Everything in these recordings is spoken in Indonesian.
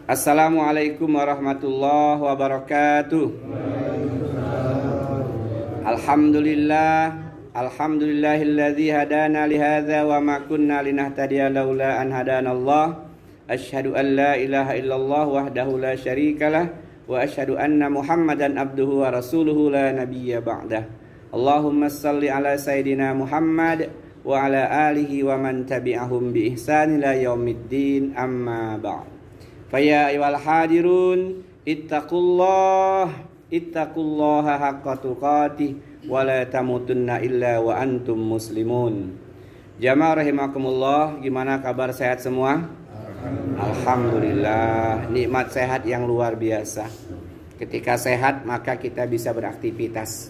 Assalamualaikum warahmatullahi wabarakatuh. Alhamdulillahilladzi hadana lihadza wa ma kunna linahtadiya laula an hadanallah. Asyhadu an la ilaha illallah wahdahu la syarikalah wa asyhadu anna Muhammadan abduhu wa rasuluhu la nabiyya ba'dah. Allahumma salli ala sayidina Muhammad wa ala alihi wa man tabi'ahum bi ihsan ila yaumiddin, amma ba'd. Faya ayyuhal hadirun ittaqullaha haqqa tuqatih wa la tamutunna illa wa antum muslimun. Jamaah rahimakumullah, gimana kabar, sehat semua? Alhamdulillah, nikmat sehat yang luar biasa. Ketika sehat maka kita bisa beraktivitas.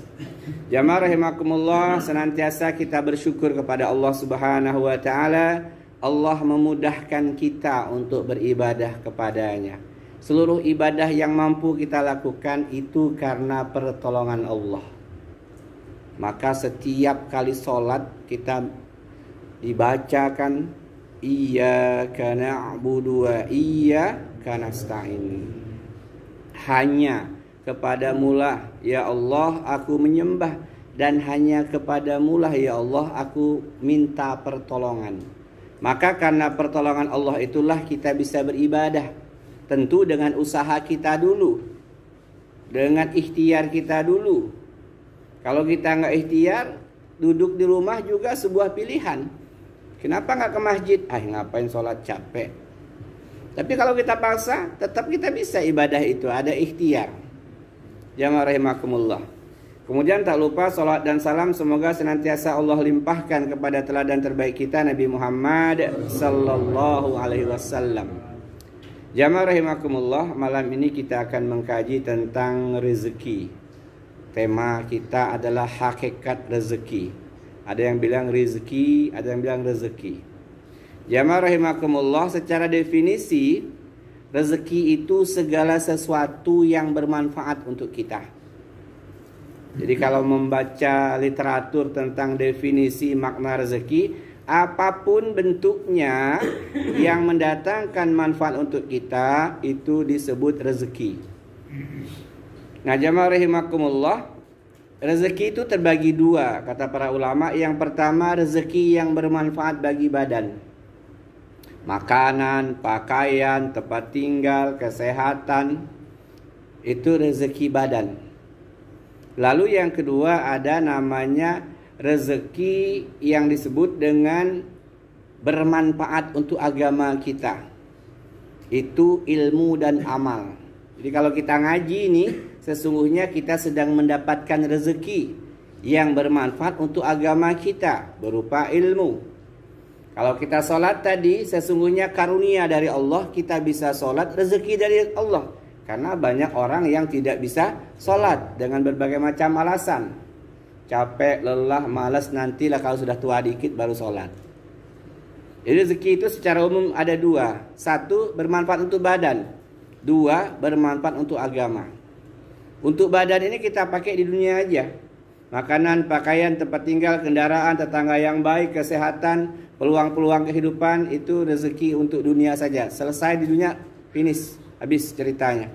Jamaah rahimakumullah, senantiasa kita bersyukur kepada Allah Subhanahu wa taala. Allah memudahkan kita untuk beribadah kepadanya. Seluruh ibadah yang mampu kita lakukan itu karena pertolongan Allah. Maka setiap kali sholat kita dibacakan Iyyaka na'budu wa iyyaka nasta'in. Hanya kepadamulah ya Allah aku menyembah, dan hanya kepadamulah ya Allah aku minta pertolongan. Maka karena pertolongan Allah itulah kita bisa beribadah. Tentu dengan usaha kita dulu, dengan ikhtiar kita dulu. Kalau kita nggak ikhtiar, duduk di rumah juga sebuah pilihan. Kenapa nggak ke masjid? Ngapain sholat, capek. Tapi kalau kita paksa, tetap kita bisa ibadah itu. Ada ikhtiar. Jamaah rahimakumullah. Kemudian tak lupa salawat dan salam semoga senantiasa Allah limpahkan kepada teladan terbaik kita Nabi Muhammad sallallahu alaihi wasallam. Jamaah rahimakumullah, malam ini kita akan mengkaji tentang rezeki. Tema kita adalah hakikat rezeki. Ada yang bilang rezeki, ada yang bilang rezeki. Jamaah rahimakumullah, secara definisi rezeki itu segala sesuatu yang bermanfaat untuk kita. Jadi kalau membaca literatur tentang definisi makna rezeki, apapun bentuknya yang mendatangkan manfaat untuk kita itu disebut rezeki. Nah, jamaah rahimakumullah, rezeki itu terbagi dua kata para ulama. Yang pertama, rezeki yang bermanfaat bagi badan. Makanan, pakaian, tempat tinggal, kesehatan, itu rezeki badan. Lalu yang kedua ada namanya rezeki yang disebut dengan bermanfaat untuk agama kita. Itu ilmu dan amal. Jadi kalau kita ngaji ini, sesungguhnya kita sedang mendapatkan rezeki yang bermanfaat untuk agama kita berupa ilmu. Kalau kita sholat tadi, sesungguhnya karunia dari Allah, kita bisa sholat, rezeki dari Allah. Karena banyak orang yang tidak bisa sholat dengan berbagai macam alasan. Capek, lelah, malas, nantilah kalau sudah tua dikit baru sholat. Jadi rezeki itu secara umum ada dua. Satu, bermanfaat untuk badan. Dua, bermanfaat untuk agama. Untuk badan ini kita pakai di dunia aja. Makanan, pakaian, tempat tinggal, kendaraan, tetangga yang baik, kesehatan, peluang-peluang kehidupan, itu rezeki untuk dunia saja. Selesai di dunia, finish. Habis ceritanya.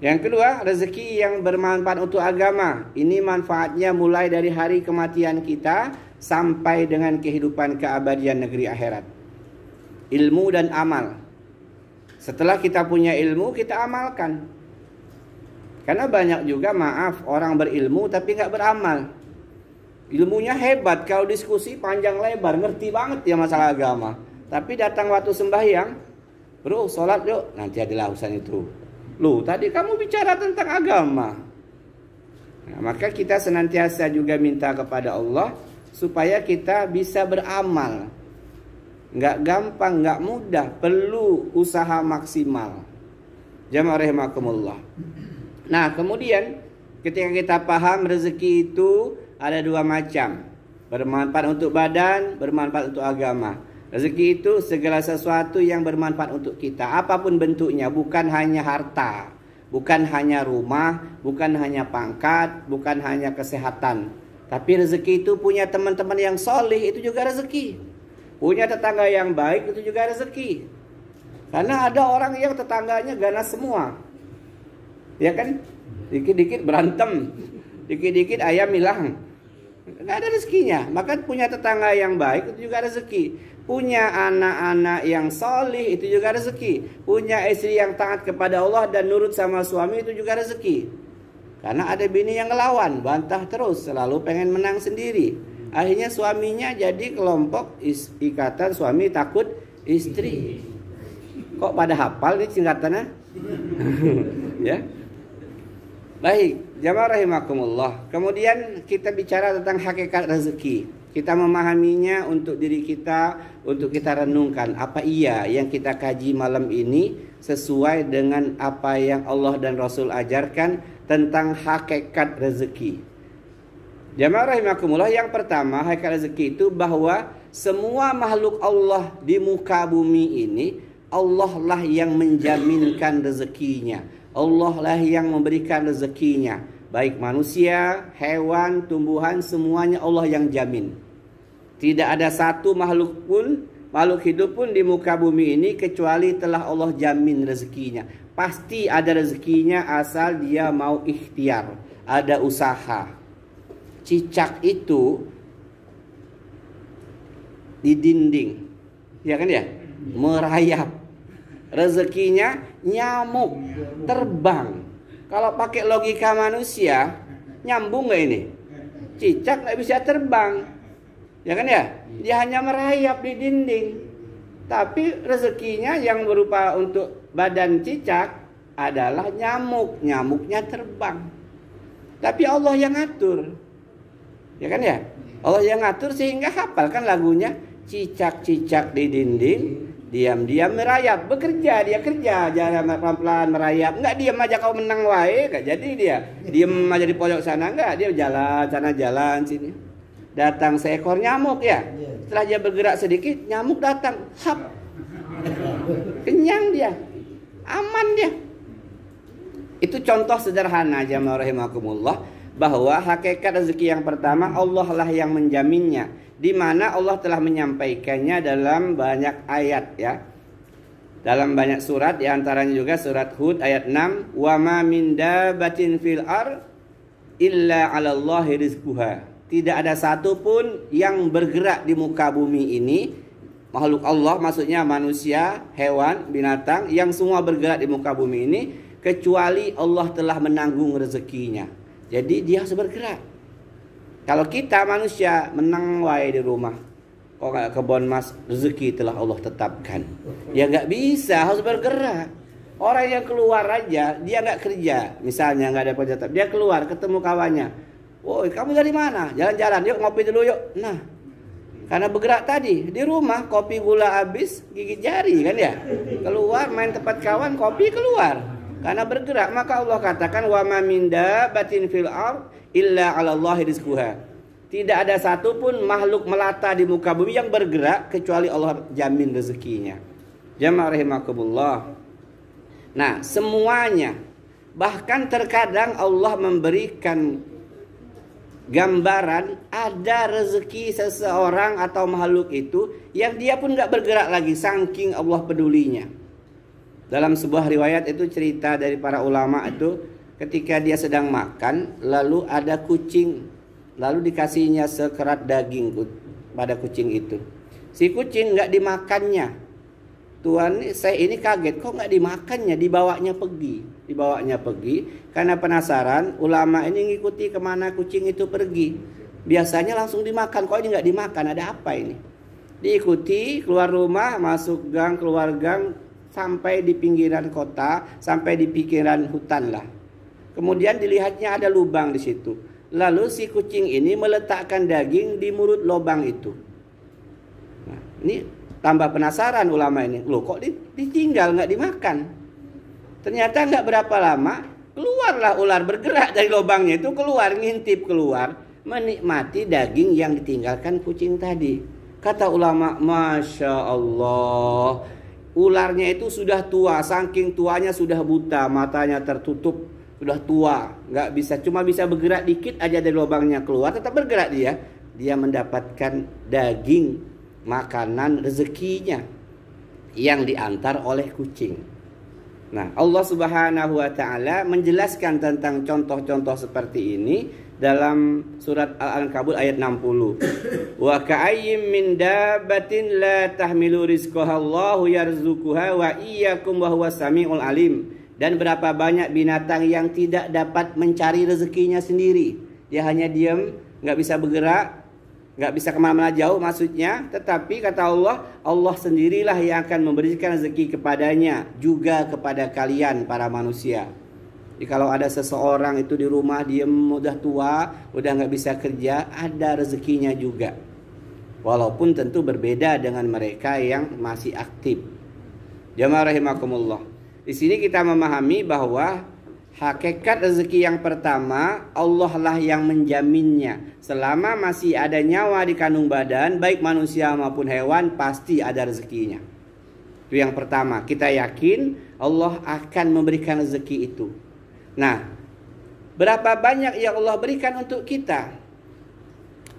Yang kedua, rezeki yang bermanfaat untuk agama. Ini manfaatnya mulai dari hari kematian kita sampai dengan kehidupan keabadian negeri akhirat. Ilmu dan amal. Setelah kita punya ilmu, kita amalkan. Karena banyak juga, maaf, orang berilmu tapi nggak beramal. Ilmunya hebat, kalau diskusi panjang lebar, ngerti banget ya masalah agama. Tapi datang waktu sembahyang, bro, sholat yuk, nanti adalah urusan itu. Loh, tadi kamu bicara tentang agama. Nah, maka kita senantiasa juga minta kepada Allah supaya kita bisa beramal. Nggak gampang, nggak mudah, perlu usaha maksimal. Jamaah rahimakumullah. Nah, kemudian ketika kita paham rezeki itu ada dua macam. Bermanfaat untuk badan, bermanfaat untuk agama. Rezeki itu segala sesuatu yang bermanfaat untuk kita, apapun bentuknya, bukan hanya harta, bukan hanya rumah, bukan hanya pangkat, bukan hanya kesehatan. Tapi rezeki itu punya teman-teman yang solih, itu juga rezeki. Punya tetangga yang baik, itu juga rezeki. Karena ada orang yang tetangganya ganas semua. Ya kan? Dikit-dikit berantem. Dikit-dikit ayam hilang. Nggak ada rezekinya. Maka punya tetangga yang baik itu juga rezeki. Punya anak-anak yang solih itu juga rezeki. Punya istri yang taat kepada Allah dan nurut sama suami itu juga rezeki. Karena ada bini yang ngelawan, bantah terus, selalu pengen menang sendiri. Akhirnya suaminya jadi kelompok ikatan suami takut istri. Kok pada hafal nih singkatannya? Ya. Baik, jamaah rahimakumullah. Kemudian kita bicara tentang hakikat rezeki. Kita memahaminya untuk diri kita, untuk kita renungkan. Apa iya yang kita kaji malam ini sesuai dengan apa yang Allah dan Rasul ajarkan tentang hakikat rezeki. Jamaah rahimakumullah, yang pertama hakikat rezeki itu bahwa semua makhluk Allah di muka bumi ini, Allah lah yang menjaminkan rezekinya. Allah lah yang memberikan rezekinya. Baik manusia, hewan, tumbuhan, semuanya Allah yang jamin. Tidak ada satu makhluk hidup pun di muka bumi ini kecuali telah Allah jamin rezekinya. Pasti ada rezekinya asal dia mau ikhtiar, ada usaha. Cicak itu di dinding, ya kan ya, merayap. Rezekinya nyamuk terbang. Kalau pakai logika manusia, nyambung nggak ini? Cicak nggak bisa terbang, ya kan ya? Dia hanya merayap di dinding. Tapi rezekinya yang berupa untuk badan cicak adalah nyamuk. Nyamuknya terbang. Tapi Allah yang ngatur, ya kan ya? Allah yang ngatur sehingga hafal kan lagunya, cicak-cicak di dinding diam-diam merayap, bekerja, dia kerja, jalan pelan-pelan merayap, enggak diam aja kau menang wae, enggak jadi dia. Diam aja di pojok sana, enggak, dia jalan sana jalan sini. Datang seekor nyamuk ya. Setelah dia bergerak sedikit, nyamuk datang, hap. Kenyang dia. Aman dia. Itu contoh sederhana jamaah rahimakumullah bahwa hakikat rezeki yang pertama Allah lah yang menjaminnya. Di mana Allah telah menyampaikannya dalam banyak ayat ya. Dalam banyak surat, di antaranya juga surat Hud ayat 6, "Wa ma min dabatin fil ar illa 'alallahi rizquha." Tidak ada satupun yang bergerak di muka bumi ini, makhluk Allah maksudnya manusia, hewan, binatang yang semua bergerak di muka bumi ini kecuali Allah telah menanggung rezekinya. Jadi dia harus bergerak. Kalau kita manusia menang wae di rumah, kok nggak kebon mas, rezeki telah Allah tetapkan. Ya nggak bisa, harus bergerak. Orang yang keluar aja, dia nggak kerja, misalnya nggak ada kerja tetap, dia keluar ketemu kawannya. Woi, kamu dari mana? Jalan-jalan, yuk ngopi dulu yuk. Nah, karena bergerak tadi di rumah, kopi gula habis, gigit jari kan ya. Keluar main tempat kawan, kopi keluar. Karena bergerak, maka Allah katakan wa ma min dabatin fil ard illa 'alallahi rizquha. Tidak ada satupun makhluk melata di muka bumi yang bergerak kecuali Allah jamin rezekinya. Jamaah rahimakumullah. Nah, semuanya, bahkan terkadang Allah memberikan gambaran ada rezeki seseorang atau makhluk itu yang dia pun nggak bergerak lagi saking Allah pedulinya. Dalam sebuah riwayat itu cerita dari para ulama itu ketika dia sedang makan lalu ada kucing, lalu dikasihnya sekerat daging pada kucing itu. Si kucing nggak dimakannya. Tuan saya ini kaget, kok nggak dimakannya, dibawanya pergi karena penasaran. Ulama ini ngikuti kemana kucing itu pergi, biasanya langsung dimakan, kok ini nggak dimakan, ada apa ini? Diikuti keluar rumah, masuk gang, keluar gang, sampai di pinggiran kota, sampai di pinggiran hutan lah. Kemudian dilihatnya ada lubang di situ. Lalu si kucing ini meletakkan daging di mulut lubang itu. Nah, ini tambah penasaran ulama ini. Loh kok ditinggal nggak dimakan? Ternyata nggak berapa lama keluarlah ular bergerak dari lubangnya itu, keluar, ngintip keluar, menikmati daging yang ditinggalkan kucing tadi. Kata ulama, Masya Allah, ularnya itu sudah tua, saking tuanya sudah buta, matanya tertutup, sudah tua, nggak bisa, cuma bisa bergerak dikit aja dari lubangnya keluar, tetap bergerak dia mendapatkan daging makanan rezekinya. yang diantar oleh kucing. Nah, Allah Subhanahu wa taala menjelaskan tentang contoh-contoh seperti ini dalam surat Al-Ankabut ayat 60. Wa ka'ayyim min dabbatin la tahmilu rizqaha Allahu yarzuquha wa iyyakum wa huwas samiul alim. Dan berapa banyak binatang yang tidak dapat mencari rezekinya sendiri. Dia hanya diam, nggak bisa bergerak, nggak bisa kemana-mana jauh maksudnya. Tetapi kata Allah, Allah sendirilah yang akan memberikan rezeki kepadanya, juga kepada kalian para manusia. Jadi kalau ada seseorang itu di rumah dia udah tua, udah nggak bisa kerja, ada rezekinya juga. Walaupun tentu berbeda dengan mereka yang masih aktif. Jamaah rahimakumullah. Di sini kita memahami bahwa hakikat rezeki yang pertama, Allah lah yang menjaminnya. Selama masih ada nyawa di kandung badan, baik manusia maupun hewan, pasti ada rezekinya. Itu yang pertama. Kita yakin Allah akan memberikan rezeki itu. Nah, berapa banyak yang Allah berikan untuk kita?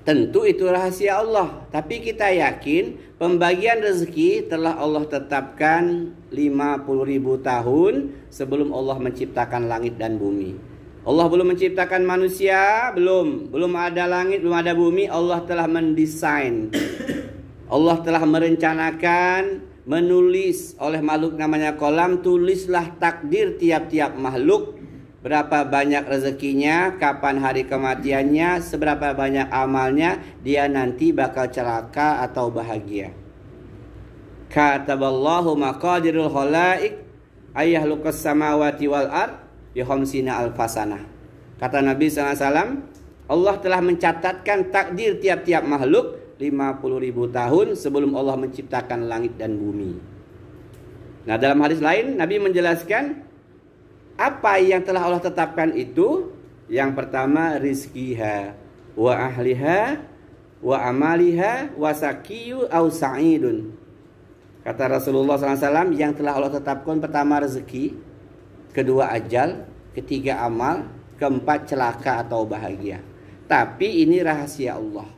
Tentu itu rahasia Allah. Tapi kita yakin pembagian rezeki telah Allah tetapkan 50.000 tahun sebelum Allah menciptakan langit dan bumi. Allah belum menciptakan manusia, belum ada langit, belum ada bumi. Allah telah mendesain. Allah telah merencanakan, menulis oleh makhluk namanya kolam. Tulislah takdir tiap-tiap makhluk. Berapa banyak rezekinya, kapan hari kematiannya, seberapa banyak amalnya, dia nanti bakal celaka atau bahagia. Kataballahu maqadirul khalaik ayyahluqas samawati wal ard bi khamsina alfasanah. Kata Nabi SAW, Allah telah mencatatkan takdir tiap-tiap makhluk 50.000 tahun sebelum Allah menciptakan langit dan bumi. Nah, dalam hadis lain Nabi menjelaskan apa yang telah Allah tetapkan itu. Yang pertama, rizkiha wa ahliha wa amaliha wa sakiyu au sa'idun. Kata Rasulullah SAW, yang telah Allah tetapkan pertama rezeki, kedua ajal, ketiga amal, keempat celaka atau bahagia. Tapi ini rahasia Allah.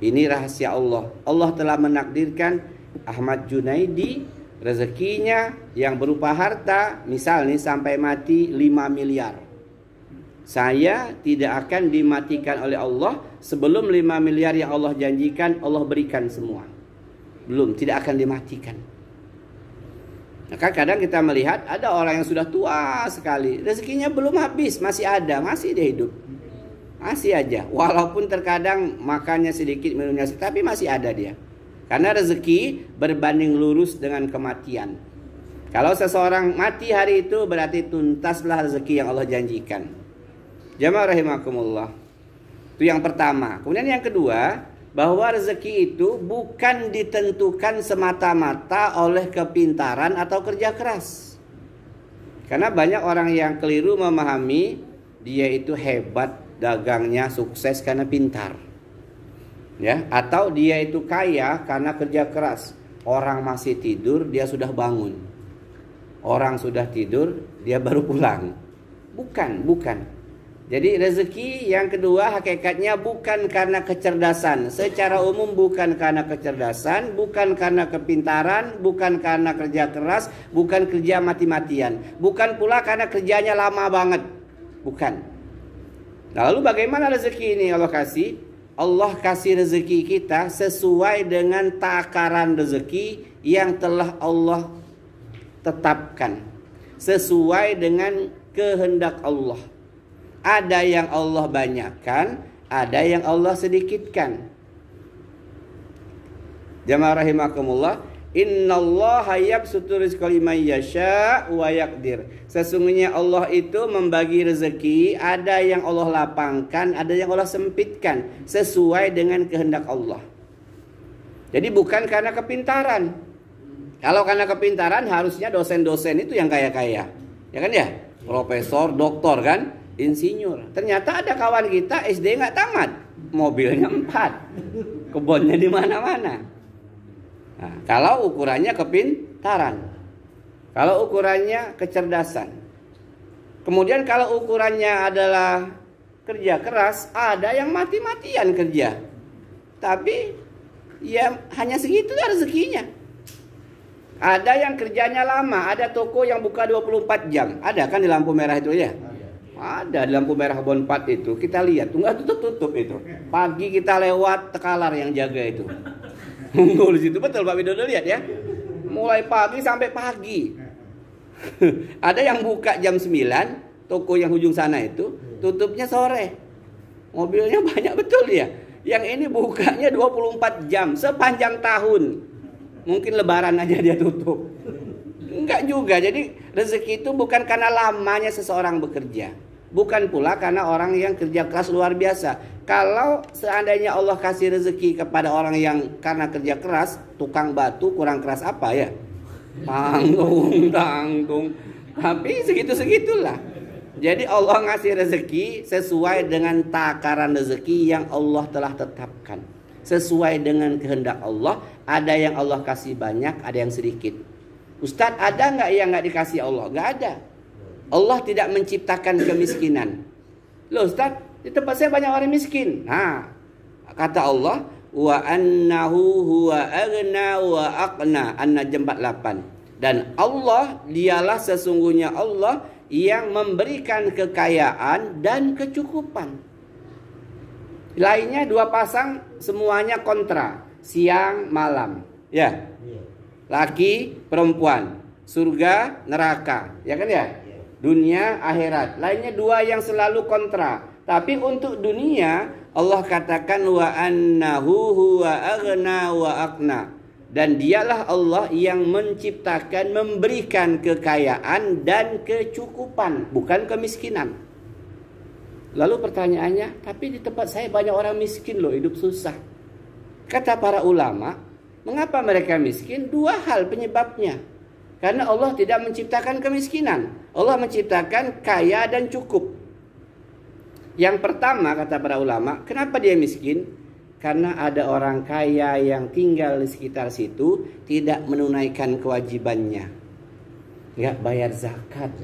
Ini rahasia Allah. Allah telah menakdirkan Ahmad Junaidi rezekinya yang berupa harta, misal nih sampai mati 5 miliar. Saya tidak akan dimatikan oleh Allah sebelum 5 miliar yang Allah janjikan Allah berikan semua. Belum, tidak akan dimatikan. Maka kadang kita melihat ada orang yang sudah tua sekali, rezekinya belum habis, masih ada, masih dia hidup. Masih aja, walaupun terkadang makannya sedikit, minumnya sedikit, tapi masih ada dia. Karena rezeki berbanding lurus dengan kematian. Kalau seseorang mati hari itu berarti tuntaslah rezeki yang Allah janjikan. Jamaah rahimakumullah. Itu yang pertama. Kemudian yang kedua, bahwa rezeki itu bukan ditentukan semata-mata oleh kepintaran atau kerja keras. Karena banyak orang yang keliru memahami dia itu hebat dagangnya, sukses karena pintar. Ya, atau dia itu kaya karena kerja keras. Orang masih tidur, dia sudah bangun. Orang sudah tidur, dia baru pulang. Bukan. Jadi rezeki yang kedua hakikatnya bukan karena kecerdasan. Secara umum bukan karena kecerdasan, bukan karena kepintaran, bukan karena kerja keras, bukan kerja mati-matian. Bukan pula karena kerjanya lama banget. Bukan. Nah, lalu bagaimana rezeki ini Allah kasih? Allah kasih rezeki kita sesuai dengan takaran rezeki yang telah Allah tetapkan. Sesuai dengan kehendak Allah. Ada yang Allah banyakkan, ada yang Allah sedikitkan. Jamaah rahimakumullah, innallaha yabsutu rizqa liman yasha wa yaqdir. Sesungguhnya Allah itu membagi rezeki, ada yang Allah lapangkan, ada yang Allah sempitkan sesuai dengan kehendak Allah. Jadi bukan karena kepintaran. Kalau karena kepintaran harusnya dosen-dosen itu yang kaya-kaya. Ya kan ya? Profesor, doktor kan, insinyur. Ternyata ada kawan kita SD nggak tamat, mobilnya 4, kebunnya di mana-mana. Nah, kalau ukurannya kepintaran, kalau ukurannya kecerdasan, kemudian kalau ukurannya adalah kerja keras, ada yang mati-matian kerja, tapi ya hanya segitu rezekinya. Ada yang kerjanya lama, ada toko yang buka 24 jam. Ada kan di lampu merah itu ya? Ada di lampu merah Bonpat itu. Kita lihat, nggak tutup-tutup itu. Pagi kita lewat, tekalar yang jaga itu. Nunggu di situ, betul Pak Widodo lihat ya. Mulai pagi sampai pagi. Ada yang buka jam 9, toko yang ujung sana itu, tutupnya sore. Mobilnya banyak betul ya. Yang ini bukanya 24 jam sepanjang tahun. Mungkin lebaran aja dia tutup. Enggak juga. Jadi rezeki itu bukan karena lamanya seseorang bekerja. Bukan pula karena orang yang kerja keras luar biasa. Kalau seandainya Allah kasih rezeki kepada orang yang karena kerja keras, tukang batu kurang keras apa ya? Tanggung, tanggung. Tapi segitu-segitulah. Jadi Allah ngasih rezeki sesuai dengan takaran rezeki yang Allah telah tetapkan. Sesuai dengan kehendak Allah. Ada yang Allah kasih banyak, ada yang sedikit. Ustadz, ada nggak yang nggak dikasih Allah? Nggak ada. Allah tidak menciptakan kemiskinan. Loh Ustadz, di tempat saya banyak orang miskin. Nah, kata Allah, wa annahu huwa aghna wa aqna, An-Najm 48. Dan Allah, dialah sesungguhnya Allah yang memberikan kekayaan dan kecukupan. Lainnya dua pasang semuanya kontra, siang malam, ya. Laki perempuan, surga neraka, ya kan ya? Dunia akhirat. Lainnya dua yang selalu kontra. Tapi untuk dunia Allah katakan wa annahu huwa aghna wa aqna. Dan dialah Allah yang menciptakan, memberikan kekayaan dan kecukupan, bukan kemiskinan. Lalu pertanyaannya, tapi di tempat saya banyak orang miskin loh, hidup susah. Kata para ulama, mengapa mereka miskin? Dua hal penyebabnya. Karena Allah tidak menciptakan kemiskinan. Allah menciptakan kaya dan cukup. Yang pertama kata para ulama, kenapa dia miskin? Karena ada orang kaya yang tinggal di sekitar situ tidak menunaikan kewajibannya. Nggak bayar zakat,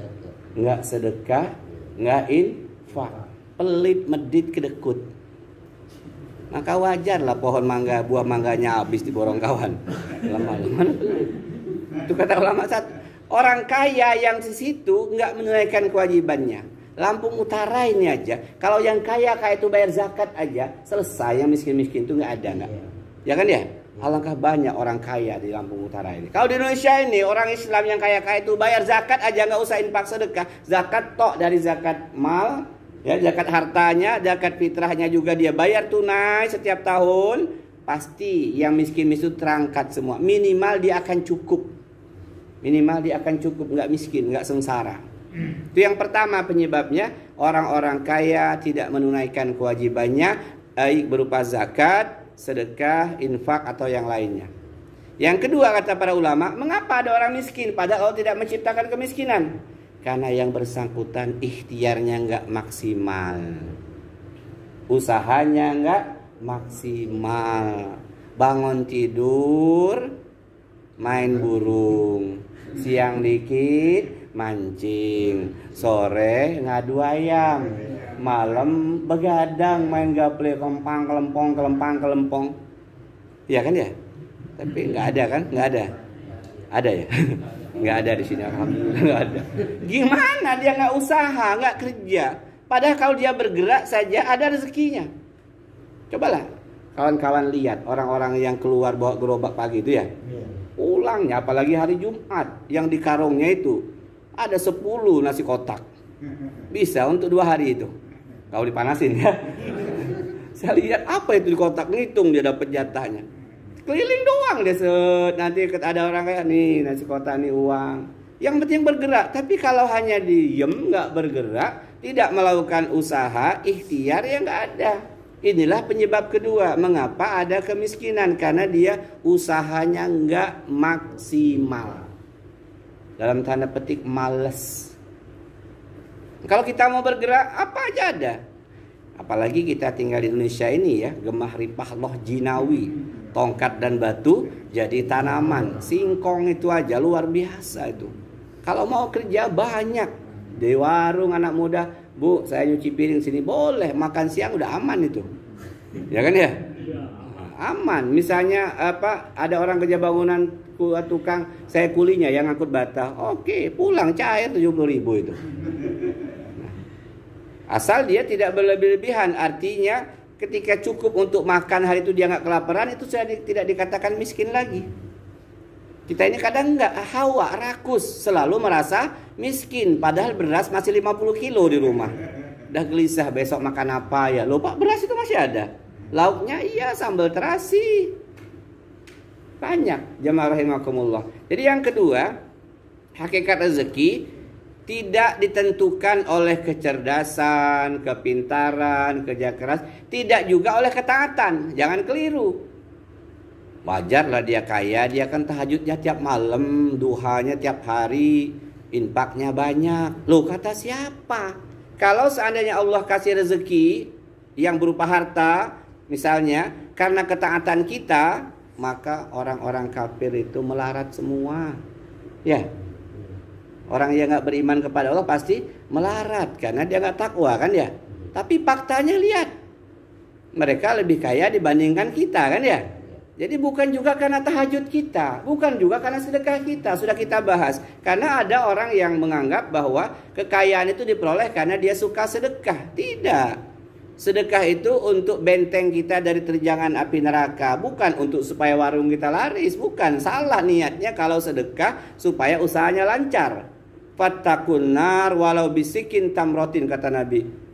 nggak sedekah, nggak infak. Pelit, medit, kedekut. Maka wajarlah pohon mangga, buah mangganya habis diborong kawan. Lama-lama itu kata ulama satu. Orang kaya yang di situ nggak menunaikan kewajibannya. Lampung Utara ini aja, kalau yang kaya itu bayar zakat aja, selesai. Yang miskin-miskin itu nggak ada, nggak? Ya kan ya? Alangkah banyak orang kaya di Lampung Utara ini. Kalau di Indonesia ini orang Islam yang kaya-kaya itu bayar zakat aja, nggak usah infak sedekah. Zakat tok dari zakat mal. Ya, zakat hartanya, zakat fitrahnya juga dia bayar tunai setiap tahun. Pasti yang miskin-miskin terangkat semua. Minimal dia akan cukup. Minimal dia akan cukup, nggak miskin, nggak sengsara. Itu yang pertama penyebabnya. Orang-orang kaya tidak menunaikan kewajibannya, baik berupa zakat, sedekah, infak atau yang lainnya. Yang kedua kata para ulama, mengapa ada orang miskin padahal Allah tidak menciptakan kemiskinan? Karena yang bersangkutan ikhtiarnya nggak maksimal, usahanya nggak maksimal. Bangun tidur main burung, siang dikit mancing, sore ngadu ayam, malam begadang main gaple kelempang kelempong. Iya kan ya? Tapi nggak ada kan? Nggak ada. Ada ya? Nggak ada di sini, alhamdulillah nggak ada. Gimana dia nggak usaha, nggak kerja? Padahal kalau dia bergerak saja ada rezekinya. Cobalah kawan-kawan lihat orang-orang yang keluar bawa gerobak pagi itu ya. Pulangnya apalagi hari Jumat, yang di karungnya itu ada 10 nasi kotak. Bisa untuk 2 hari itu. Kalau dipanasin ya. Saya lihat apa itu di kotak, ngitung dia dapat jatahnya. Keliling doang dia set. Nanti ada orang kayak nih nasi kotak nih uang. Yang penting bergerak. Tapi kalau hanya diem nggak bergerak, tidak melakukan usaha, ikhtiar ya nggak ada. Inilah penyebab kedua mengapa ada kemiskinan, karena dia usahanya nggak maksimal. Dalam tanda petik males. Kalau kita mau bergerak apa aja ada. Apalagi kita tinggal di Indonesia ini ya, gemah ripah loh jinawi. Tongkat dan batu jadi tanaman. Singkong itu aja luar biasa itu. Kalau mau kerja banyak. Di warung anak muda, Bu saya nyuci piring sini, boleh. Makan siang udah aman itu. Ya kan ya? Aman. Misalnya apa? Ada orang kerja bangunan tukang, saya kulinya yang ngangkut bata. Oke, pulang cair 70.000 itu. Asal dia tidak berlebih-lebihan, artinya ketika cukup untuk makan hari itu dia nggak kelaparan, itu sudah tidak dikatakan miskin lagi. Kita ini kadang nggak hawa, rakus, selalu merasa miskin, padahal beras masih 50 kilo di rumah. Udah gelisah besok makan apa ya? Loh Pak, beras itu masih ada. Lauknya iya sambal terasi. Banyak, jamaah rahimakumullah. Jadi yang kedua, hakikat rezeki tidak ditentukan oleh kecerdasan, kepintaran, kerja keras, tidak juga oleh ketaatan. Jangan keliru. Wajarlah dia kaya, dia kan tahajudnya tiap malam, duhanya tiap hari, infaknya banyak. Loh, kata siapa? Kalau seandainya Allah kasih rezeki yang berupa harta, misalnya, karena ketaatan kita, maka orang-orang kafir itu melarat semua. Ya, orang yang nggak beriman kepada Allah pasti melarat karena dia nggak takwa kan ya. Tapi faktanya lihat, mereka lebih kaya dibandingkan kita kan ya. Jadi bukan juga karena tahajud kita, bukan juga karena sedekah kita, sudah kita bahas. Karena ada orang yang menganggap bahwa kekayaan itu diperoleh karena dia suka sedekah. Tidak. Sedekah itu untuk benteng kita dari terjangan api neraka, bukan untuk supaya warung kita laris, bukan. Salah niatnya kalau sedekah supaya usahanya lancar. Fattakun nar walau bisikin tamrotin, kata Nabi.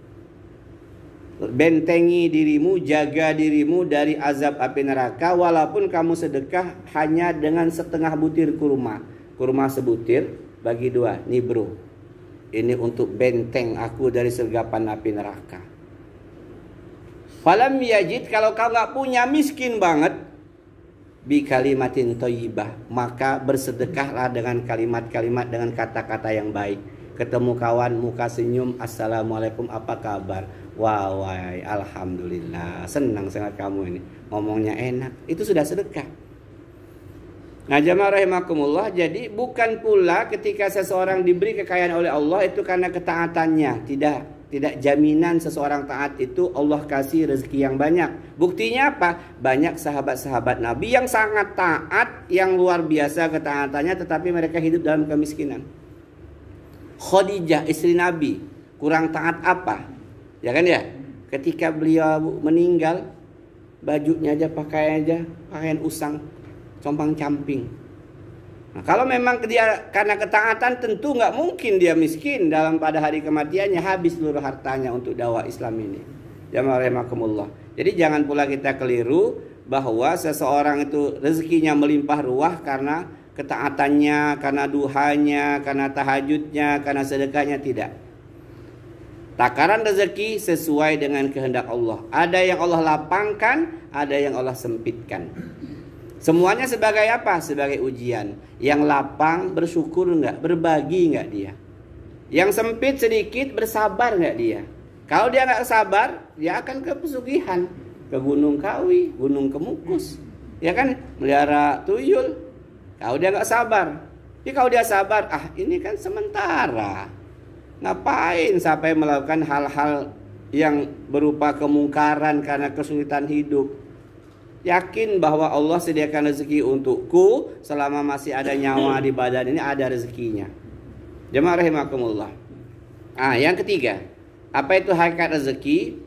Bentengi dirimu, jaga dirimu dari azab api neraka walaupun kamu sedekah hanya dengan setengah butir kurma. Kurma sebutir bagi dua, nih bro. Ini untuk benteng aku dari sergapan api neraka. Falam yajid, kalau kau nggak punya, miskin banget, bi kalimatin thayyibah, maka bersedekahlah dengan kalimat-kalimat, dengan kata-kata yang baik. Ketemu kawan, muka senyum, assalamualaikum, apa kabar? Wah, alhamdulillah, senang sangat kamu ini, ngomongnya enak. Itu sudah sedekah. Nah, jamaah rahimakumullah, jadi bukan pula ketika seseorang diberi kekayaan oleh Allah itu karena ketaatannya. Tidak jaminan seseorang taat itu Allah kasih rezeki yang banyak. Buktinya apa? Banyak sahabat-sahabat Nabi yang sangat taat, yang luar biasa ketaatannya, tetapi mereka hidup dalam kemiskinan. Khadijah istri Nabi kurang taat apa? Ya kan ya? Ketika beliau meninggal, bajunya aja pakaian usang, compang-camping. Nah, kalau memang dia karena ketaatan, tentu nggak mungkin dia miskin pada hari kematiannya, habis seluruh hartanya untuk dakwah Islam ini. Jamaah rahimakumullah. Jadi jangan pula kita keliru bahwa seseorang itu rezekinya melimpah ruah karena ketaatannya, karena duhanya, karena tahajudnya, karena sedekahnya. Tidak. Takaran rezeki sesuai dengan kehendak Allah. Ada yang Allah lapangkan, ada yang Allah sempitkan. Semuanya sebagai apa? Sebagai ujian. Yang lapang bersyukur enggak? Berbagi enggak dia? Yang sempit sedikit bersabar enggak dia? Kalau dia enggak sabar, dia akan ke pesugihan, ke Gunung Kawi, Gunung Kemukus, ya kan? Melihara tuyul. Kalau dia enggak sabar, jadi kalau dia sabar, ini kan sementara. Ngapain sampai melakukan hal-hal yang berupa kemungkaran karena kesulitan hidup? Yakin bahwa Allah sediakan rezeki untukku selama masih ada nyawa di badan ini, ada rezekinya. Jemaah rahimakumullah. Yang ketiga, apa itu hakikat rezeki?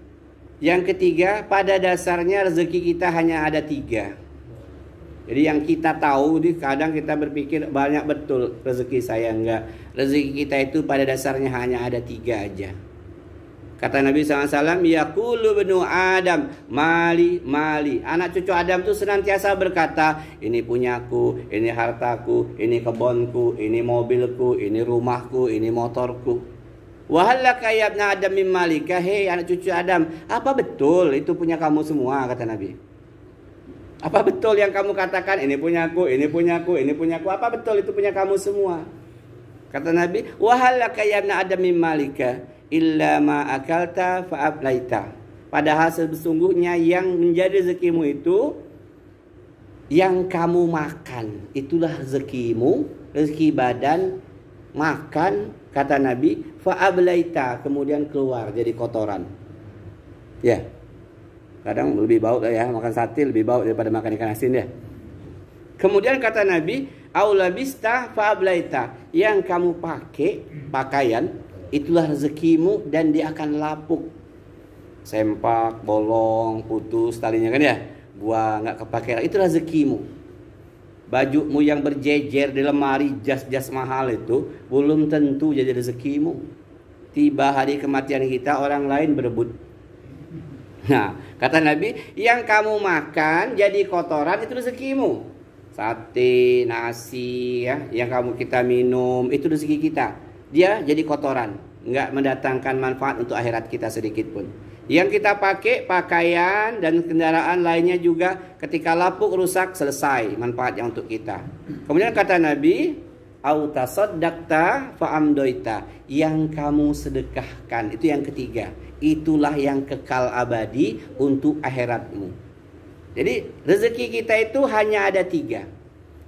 Yang ketiga, pada dasarnya rezeki kita hanya ada 3. Jadi yang kita tahu, kadang kita berpikir banyak betul rezeki saya, enggak. Rezeki kita itu pada dasarnya hanya ada 3 aja. Kata Nabi SAW, yaqulu ibnu Adam, mali, mali. Anak cucu Adam itu senantiasa berkata, ini punyaku, ini hartaku, ini kebonku, ini mobilku, ini rumahku, ini motorku. Wahallaka ya ibna Adam min malika, hei anak cucu Adam, apa betul itu punya kamu semua, kata Nabi? Apa betul yang kamu katakan, ini punyaku, ini punyaku, ini punyaku, apa betul itu punya kamu semua? Kata Nabi, wahallaka ya ibna Adam min malika illa ma akalta fa'ablaita. Padahal sesungguhnya yang menjadi rezekimu itu yang kamu makan, itulah rezekimu, rezeki badan, makan, kata Nabi, fa'ablaita, kemudian keluar jadi kotoran. Ya. Kadang lebih bau ya, makan sate lebih bau daripada makan ikan asin ya. Kemudian kata Nabi, aulabista fa'ablaita, yang kamu pakai pakaian itulah rezekimu dan dia akan lapuk. Sempak, bolong, putus talinya kan ya, buah nggak kepakai, itu rezekimu. Bajumu yang berjejer di lemari, jas-jas mahal itu belum tentu jadi rezekimu. Tiba hari kematian kita, orang lain berebut. Nah, kata Nabi, yang kamu makan jadi kotoran itu rezekimu. Sate, nasi, ya, yang kita minum itu rezeki kita. Dia jadi kotoran, nggak mendatangkan manfaat untuk akhirat kita sedikit pun. Yang kita pakai pakaian dan kendaraan lainnya juga ketika lapuk rusak, selesai manfaatnya untuk kita. Kemudian kata Nabi, au tasaddaqta fa amdoita, yang kamu sedekahkan itu yang ketiga, itulah yang kekal abadi untuk akhiratmu. Jadi rezeki kita itu hanya ada 3.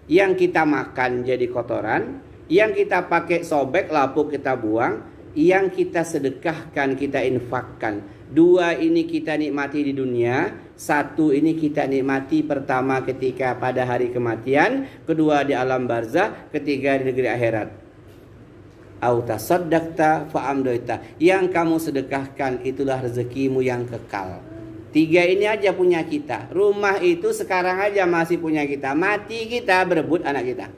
Yang kita makan jadi kotoran, yang kita pakai sobek lapuk kita buang, yang kita sedekahkan, kita infakkan. 2 ini kita nikmati di dunia, 1 ini kita nikmati pertama ketika pada hari kematian, kedua di alam barzah, ketiga di negeri akhirat. Au tasaddaqta fa amdoita, yang kamu sedekahkan itulah rezekimu yang kekal. 3 ini aja punya kita. Rumah itu sekarang aja masih punya kita. Mati kita berebut anak kita.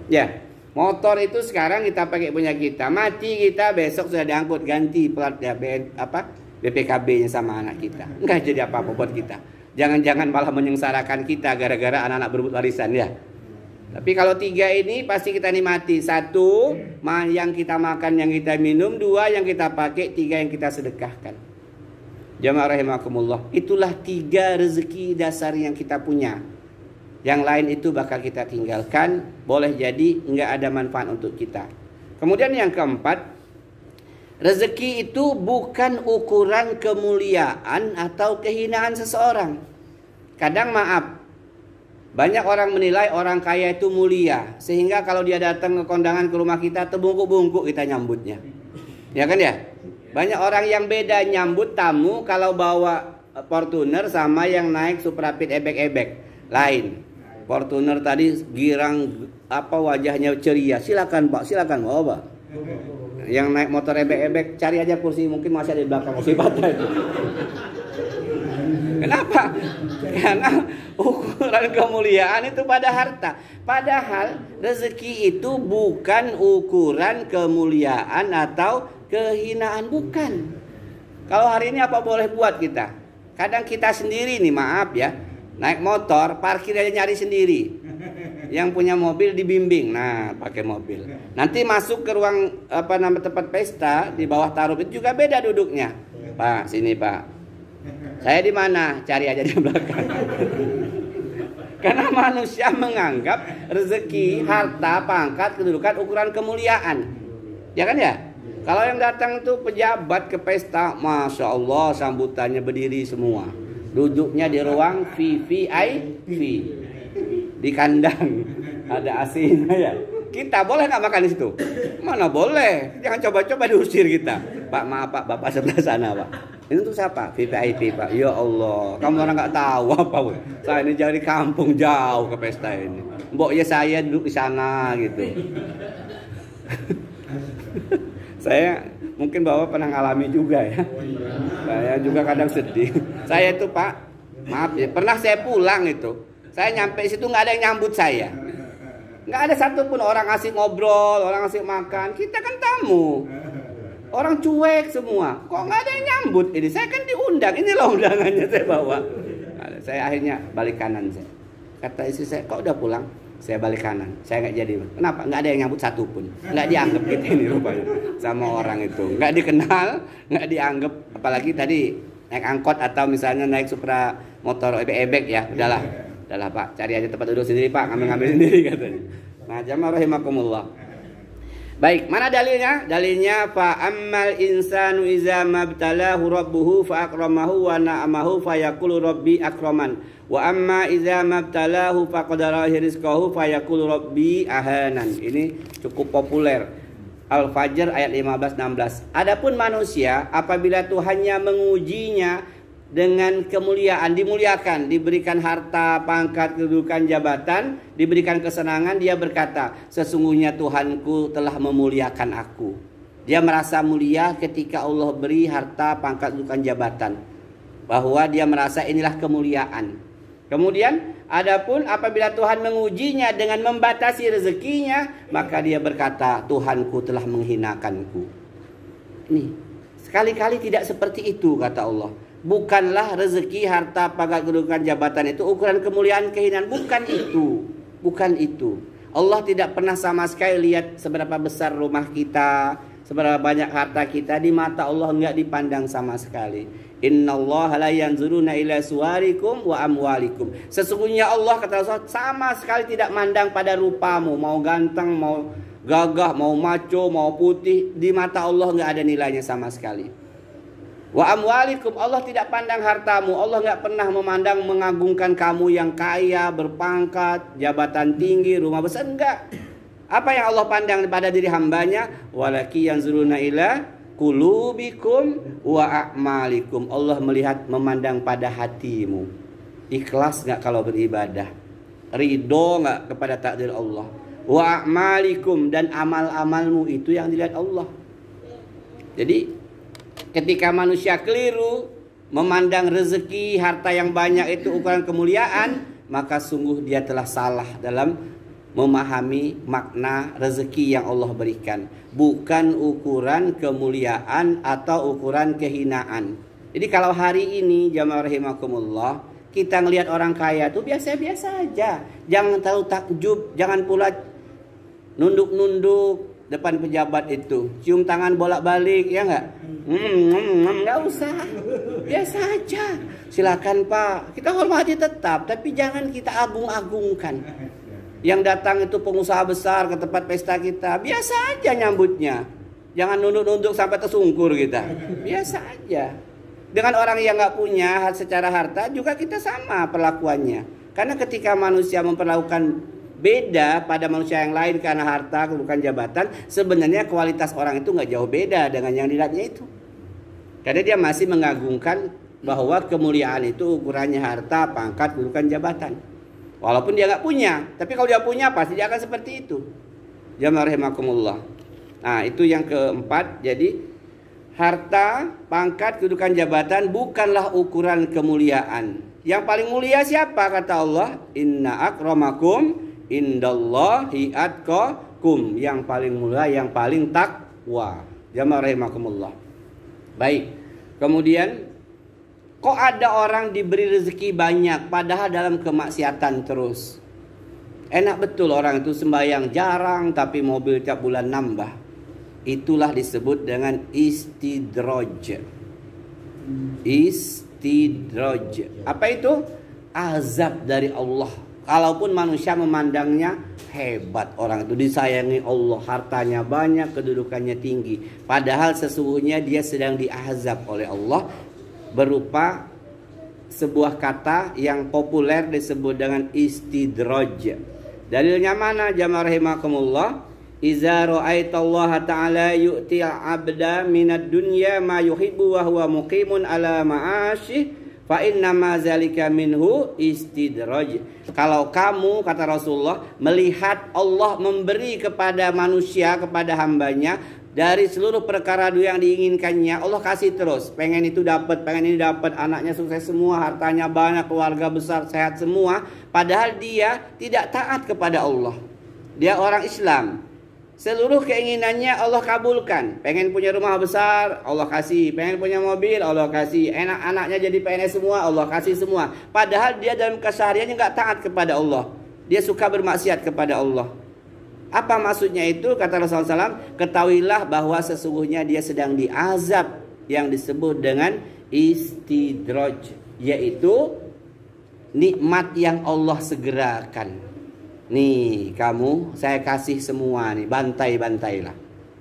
Ya, motor itu sekarang kita pakai punya kita. Mati kita besok sudah diangkut, ganti plat ya, BPKB-nya sama anak kita. Enggak jadi apa-apa buat kita. Jangan-jangan malah menyengsarakan kita gara-gara anak-anak berebut warisan ya. Tapi kalau 3 ini pasti kita nikmati. 1 yang kita makan, yang kita minum. 2 yang kita pakai. 3 yang kita sedekahkan. Jamaah rahimakumullah, itulah 3 rezeki dasar yang kita punya. Yang lain itu bakal kita tinggalkan, boleh jadi nggak ada manfaat untuk kita. Kemudian yang keempat, rezeki itu bukan ukuran kemuliaan atau kehinaan seseorang. Kadang maaf, banyak orang menilai orang kaya itu mulia, sehingga kalau dia datang ke kondangan ke rumah kita, terbungkuk-bungkuk kita nyambutnya. Ya kan ya? Banyak orang yang beda nyambut tamu kalau bawa Fortuner sama yang naik Suprapit ebek-ebek. Lain. Fortuner tadi girang wajahnya ceria. Silakan Pak, silakan bawa Pak. Yang naik motor ebek-ebek cari aja kursi, mungkin masih ada di belakang kursi patah itu. Kenapa? Karena ukuran kemuliaan itu pada harta. Padahal rezeki itu bukan ukuran kemuliaan atau kehinaan, bukan. Kalau hari ini apa boleh buat kita? Kadang kita sendiri nih, maaf ya, naik motor parkir aja nyari sendiri. Yang punya mobil dibimbing, nah pakai mobil. Nanti masuk ke ruang tempat pesta di bawah tarup itu juga beda duduknya. Pak, sini Pak. Saya di mana? Cari aja di belakang. Karena manusia menganggap rezeki, harta, pangkat, kedudukan ukuran kemuliaan. Ya kan ya? Kalau yang datang itu pejabat ke pesta, Masya Allah sambutannya berdiri semua. Duduknya di ruang VIP. Di kandang. Ada AC-nya ya. Kita boleh nggak makan di situ? Mana boleh. Jangan coba-coba diusir kita. Pak maaf Pak, Bapak sebelah sana Pak. Ini untuk siapa? VIP Pak. Ya Allah, kamu orang nggak tahu apa? Saya ini dari kampung jauh ke pesta ini. Mbok ya saya duduk di sana gitu. Saya mungkin Bapak pernah ngalami juga ya. Saya juga kadang sedih. Saya itu Pak, maaf ya, pernah saya pulang itu. Saya nyampe situ nggak ada yang nyambut saya. Nggak ada satupun orang asik ngobrol, orang asik makan. Kita kan tamu. Orang cuek semua. Kok nggak ada yang nyambut ini? Saya kan diundang. Ini loh undangannya saya bawa. Saya akhirnya balik kanan saya. Kata istri saya, kok udah pulang? Saya balik kanan, saya nggak jadi. Kenapa? Nggak ada yang nyambut satupun. Nggak dianggap kita ini rupanya sama orang itu. Nggak dikenal, nggak dianggap. Apalagi tadi naik angkot atau misalnya naik Supra motor ebek-ebek ya. Udahlah Pak, cari aja tempat duduk sendiri Pak, ngambil sendiri katanya. Nah, jamaah rahimakumullah. Baik, mana dalilnya? Dalilnya fa ammal insanu iza mabtalahu rabbuhu fa akramahu wa na'amahu fa yaqulu rabbi akraman. Wa amma iza mabtalahu fa qadara rizqahu fa yaqulu rabbi ahanan. Ini cukup populer. Al-Fajr ayat 15-16. Adapun manusia apabila Tuhannya mengujinya dengan kemuliaan, dimuliakan, diberikan harta, pangkat, kedudukan, jabatan, diberikan kesenangan, dia berkata, sesungguhnya Tuhanku telah memuliakan aku. Dia merasa mulia ketika Allah beri harta, pangkat, kedudukan, jabatan. Bahwa dia merasa inilah kemuliaan. Kemudian adapun apabila Tuhan mengujinya dengan membatasi rezekinya, maka dia berkata, Tuhanku telah menghinakanku. Nih, sekali-kali tidak seperti itu kata Allah. Bukanlah rezeki, harta, pangkat, kedudukan, jabatan itu ukuran kemuliaan, kehinaan. Bukan itu. Bukan itu. Allah tidak pernah sama sekali lihat seberapa besar rumah kita, seberapa banyak harta kita. Di mata Allah enggak dipandang sama sekali. Innallaha la yanzuruna ila suwarikum wa amwalikum. Sesungguhnya Allah kata Rasul sama sekali tidak mandang pada rupamu, mau ganteng, mau gagah, mau maco, mau putih. Di mata Allah enggak ada nilainya sama sekali. Wa amwalikum, Allah tidak pandang hartamu. Allah nggak pernah memandang mengagungkan kamu yang kaya, berpangkat, jabatan tinggi, rumah besar, enggak. Apa yang Allah pandang pada diri hambanya? Walaki yanzuruna ila qulubikum wa a'malikum. Allah melihat, memandang pada hatimu. Ikhlas nggak kalau beribadah? Ridho nggak kepada takdir Allah? Wa a'malikum, dan amal-amalmu itu yang dilihat Allah. Jadi ketika manusia keliru memandang rezeki, harta yang banyak itu ukuran kemuliaan, maka sungguh dia telah salah dalam memahami makna rezeki yang Allah berikan. Bukan ukuran kemuliaan atau ukuran kehinaan. Jadi kalau hari ini jamaah rahimakumullah, kita ngelihat orang kaya itu biasa-biasa aja. Jangan terlalu takjub, jangan pula nunduk-nunduk depan pejabat itu, cium tangan bolak-balik, ya nggak? Nggak usah, biasa aja. Silakan Pak, kita hormati tetap, tapi jangan kita agung-agungkan. Yang datang itu pengusaha besar ke tempat pesta kita, biasa aja nyambutnya. Jangan nunduk-nunduk sampai tersungkur kita, biasa aja. Dengan orang yang nggak punya secara harta juga kita sama perlakuannya. Karena ketika manusia memperlakukan beda pada manusia yang lain karena harta, kedudukan, jabatan, sebenarnya kualitas orang itu nggak jauh beda dengan yang dilihatnya itu. Karena dia masih mengagungkan bahwa kemuliaan itu ukurannya harta, pangkat, kedudukan, jabatan. Walaupun dia nggak punya, tapi kalau dia punya pasti dia akan seperti itu. Jamaah rahimakumullah. Nah, itu yang keempat. Jadi harta, pangkat, kedudukan, jabatan bukanlah ukuran kemuliaan. Yang paling mulia siapa kata Allah? Inna akramakum indallahi atqakum. Yang paling mulia, yang paling takwa. Jamaah rahimakumullah. Baik. Kemudian kok ada orang diberi rezeki banyak padahal dalam kemaksiatan terus? Enak betul orang itu sembahyang jarang tapi mobil tiap bulan nambah. Itulah disebut dengan istidraj. Istidraj. Apa itu? Azab dari Allah. Kalaupun manusia memandangnya hebat, orang itu disayangi Allah, hartanya banyak, kedudukannya tinggi, padahal sesungguhnya dia sedang diazab oleh Allah berupa sebuah kata yang populer disebut dengan istidraj. Dalilnya mana jamaah rahimakumullah? Iza ra'aitallaha ta'ala yu'ti 'abda minad dunya ma yuhibbu wa huwa muqimun ala ma'asyih fa inna ma zalika minhu istidraj. Kalau kamu, kata Rasulullah, melihat Allah memberi kepada manusia, kepada hambanya dari seluruh perkara yang diinginkannya, Allah kasih terus. Pengen itu dapat, pengen ini dapat, anaknya sukses semua, hartanya banyak, keluarga besar, sehat semua. Padahal dia tidak taat kepada Allah. Dia orang Islam. Seluruh keinginannya Allah kabulkan. Pengen punya rumah besar, Allah kasih. Pengen punya mobil, Allah kasih. Enak anaknya jadi PNS semua, Allah kasih semua. Padahal dia dalam kesehariannya nggak taat kepada Allah. Dia suka bermaksiat kepada Allah. Apa maksudnya itu? Kata Rasulullah SAW, ketahuilah bahwa sesungguhnya dia sedang diazab yang disebut dengan istidraj, yaitu nikmat yang Allah segerakan. Nih kamu, saya kasih semua nih, bantai-bantailah.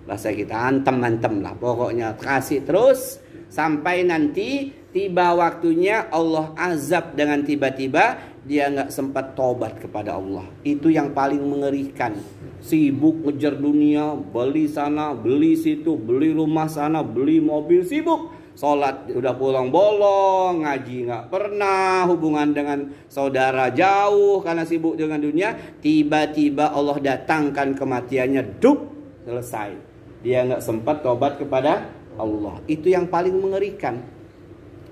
Bahasa kita antem-antem lah. Pokoknya kasih terus sampai nanti tiba waktunya Allah azab dengan tiba-tiba dia nggak sempat tobat kepada Allah. Itu yang paling mengerikan. Sibuk ngejar dunia, beli sana, beli situ, beli rumah sana, beli mobil, sibuk Sholat udah bolong-bolong, ngaji nggak pernah, hubungan dengan saudara jauh karena sibuk dengan dunia. Tiba-tiba Allah datangkan kematiannya, dup, selesai. Dia nggak sempat tobat kepada Allah. Itu yang paling mengerikan.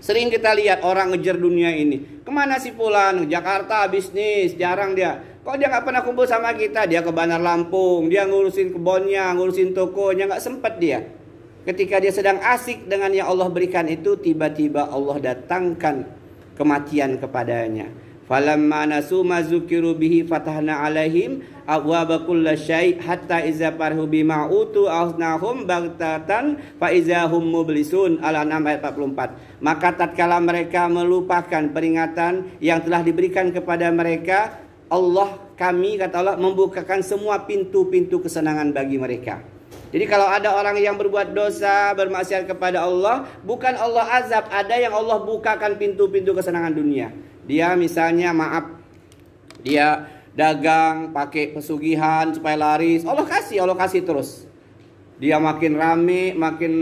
Sering kita lihat orang ngejar dunia ini. Kemana si fulan? Jakarta bisnis, jarang dia. Kok dia nggak pernah kumpul sama kita? Dia ke Bandar Lampung, dia ngurusin kebunnya, ngurusin tokonya, nggak sempat dia. Ketika dia sedang asik dengan yang Allah berikan itu, tiba-tiba Allah datangkan kematian kepadanya. Falamma nasu ma zukiru bihi fatahna alaihim abwaaba kulli syai' hatta iza farhu bima utu aznahum baghtatan fa izahum mublisun. Al-An'am ayat 44. Maka tatkala mereka melupakan peringatan yang telah diberikan kepada mereka, kami kata Allah membukakan semua pintu-pintu kesenangan bagi mereka. Jadi kalau ada orang yang berbuat dosa, bermaksiat kepada Allah, bukan Allah azab, ada yang Allah bukakan pintu-pintu kesenangan dunia. Dia misalnya dia dagang pakai pesugihan supaya laris, Allah kasih terus. Dia makin rame, makin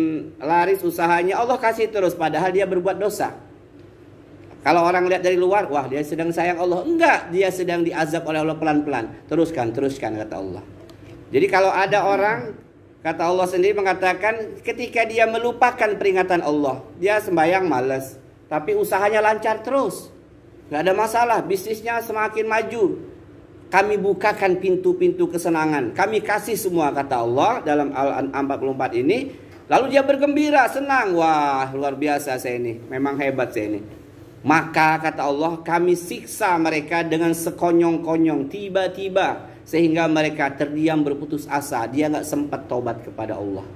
laris usahanya, Allah kasih terus, padahal dia berbuat dosa. Kalau orang lihat dari luar, wah dia sedang sayang Allah. Enggak, dia sedang diazab oleh Allah pelan-pelan. Teruskan kata Allah. Jadi kalau ada orang, kata Allah sendiri mengatakan, ketika dia melupakan peringatan Allah, dia sembahyang malas, tapi usahanya lancar terus, gak ada masalah, bisnisnya semakin maju. Kami bukakan pintu-pintu kesenangan, kami kasih semua, kata Allah dalam Al-An'am 44 ini. Lalu dia bergembira, senang, wah luar biasa saya ini, memang hebat saya ini. Maka kata Allah, kami siksa mereka dengan sekonyong-konyong, tiba-tiba, sehingga mereka terdiam berputus asa. Dia nggak sempat tobat kepada Allah.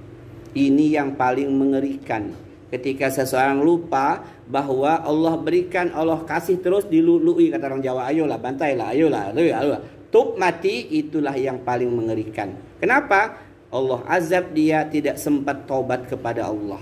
Ini yang paling mengerikan. Ketika seseorang lupa bahwa Allah berikan, Allah kasih terus, dilului, kata orang Jawa, ayolah bantailah, ayolah. Tup mati, itulah yang paling mengerikan. Kenapa? Allah azab dia tidak sempat tobat kepada Allah.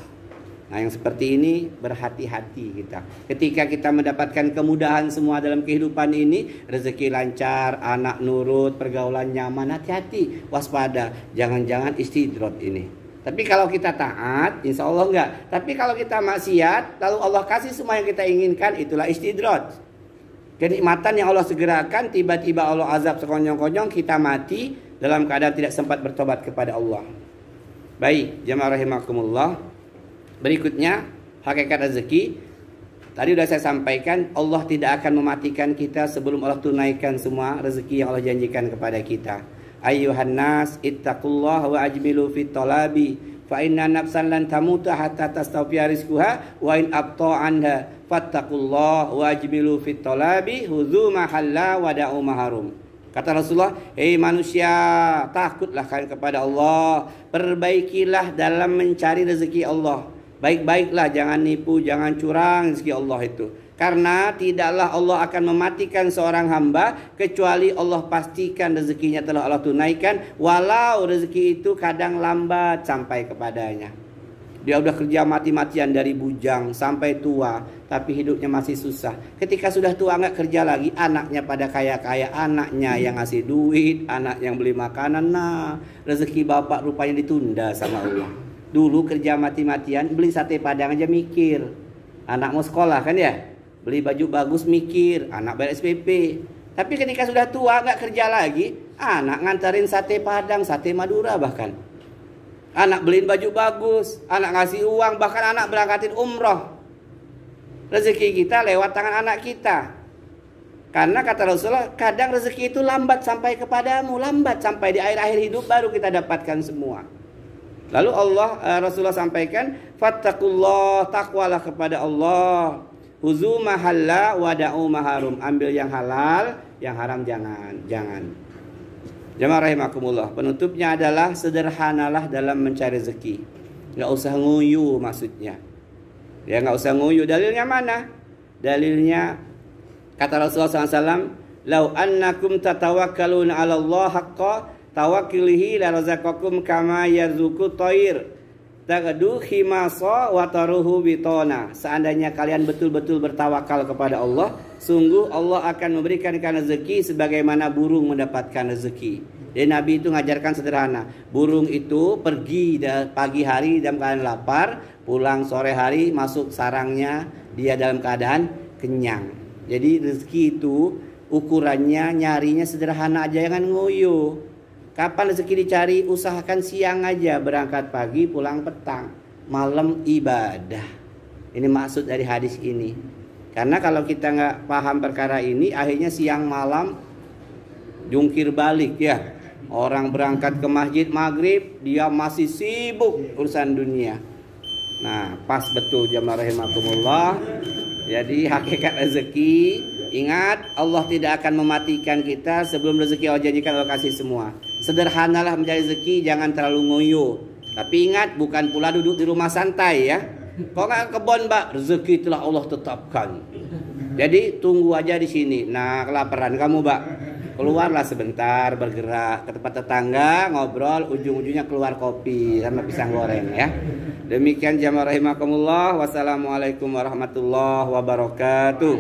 Nah yang seperti ini berhati-hati kita. Ketika kita mendapatkan kemudahan semua dalam kehidupan ini, rezeki lancar, anak nurut, pergaulan nyaman, hati-hati, waspada, jangan-jangan istidrot ini. Tapi kalau kita taat, insya Allah enggak. Tapi kalau kita maksiat, lalu Allah kasih semua yang kita inginkan, itulah istidrot. Kenikmatan yang Allah segerakan, tiba-tiba Allah azab sekonyong-konyong, kita mati dalam keadaan tidak sempat bertobat kepada Allah. Baik, jamaah rahimakumullah. Berikutnya, hakikat rezeki. Tadi sudah saya sampaikan, Allah tidak akan mematikan kita sebelum Allah tunaikan semua rezeki yang Allah janjikan kepada kita. Ayyuhan nas ittaqullah wa ajmilu fit talabi fa inna nafsan lan tamuta hatta tastawfiya rizquha wa in abta anha fattaqullah wa ajmilu fit talabi huzu mahalla wa da'u maharum. Kata Rasulullah, hei manusia, takutlah kalian kepada Allah, perbaikilah dalam mencari rezeki Allah. Baik-baiklah, jangan nipu, jangan curang rezeki Allah itu. Karena tidaklah Allah akan mematikan seorang hamba kecuali Allah pastikan rezekinya telah Allah tunaikan, walau rezeki itu kadang lambat sampai kepadanya. Dia udah kerja mati-matian dari bujang sampai tua, tapi hidupnya masih susah. Ketika sudah tua nggak kerja lagi, anaknya pada kaya-kaya, anaknya yang ngasih duit, anak yang beli makanan. Nah, rezeki bapak rupanya ditunda sama Allah. Dulu kerja mati-matian, beli sate padang aja mikir. Anak mau sekolah kan ya, beli baju bagus mikir, anak bayar SPP. Tapi ketika sudah tua nggak kerja lagi, anak ngantarin sate padang, sate Madura bahkan. Anak beliin baju bagus, anak ngasih uang, bahkan anak berangkatin umroh. Rezeki kita lewat tangan anak kita. Karena kata Rasulullah, kadang rezeki itu lambat sampai kepadamu, lambat sampai di akhir-akhir hidup baru kita dapatkan semua. Lalu Rasulullah sampaikan, fattaqullah, takwalah kepada Allah. Huzu mahalla wa da'u maharum. Ambil yang halal, yang haram jangan. Jamaah rahimakumullah. Penutupnya adalah sederhanalah dalam mencari rezeki. Enggak usah nguyu maksudnya. Ya enggak usah nguyu. Dalilnya mana? Dalilnya kata Rasulullah SAW, "Lau annakum tatawakkaluna 'ala Allah haqqa tawakkulihi la razaqakum kama yarzuqu thair tagdu khimasa wa taruhu bitona." Seandainya kalian betul-betul bertawakal kepada Allah, sungguh Allah akan memberikan rezeki sebagaimana burung mendapatkan rezeki. Jadi Nabi itu ngajarkan sederhana. Burung itu pergi pagi hari dalam keadaan lapar, pulang sore hari masuk sarangnya dia dalam keadaan kenyang. Jadi rezeki itu ukurannya nyarinya sederhana aja, jangan ngoyo. Kapan rezeki dicari, usahakan siang aja, berangkat pagi pulang petang, malam ibadah. Ini maksud dari hadis ini. Karena kalau kita nggak paham perkara ini, akhirnya siang malam jungkir balik ya. Orang berangkat ke masjid maghrib, dia masih sibuk urusan dunia. Nah, pas betul jamaah rahimakumullah. Jadi hakikat rezeki, ingat Allah tidak akan mematikan kita sebelum rezeki Allah janjikan Allah kasih semua. Sederhanalah mencari rezeki, jangan terlalu ngoyo. Tapi ingat, bukan pula duduk di rumah santai ya. Kok nggak kebon, Mbak? Rezeki telah Allah tetapkan. Jadi tunggu aja di sini. Nah, kelaparan kamu, Mbak, keluarlah sebentar, bergerak ke tempat tetangga, ngobrol, ujung-ujungnya keluar kopi sama pisang goreng ya. Demikian jamaah rahimakumullah. Wassalamualaikum warahmatullahi wabarakatuh.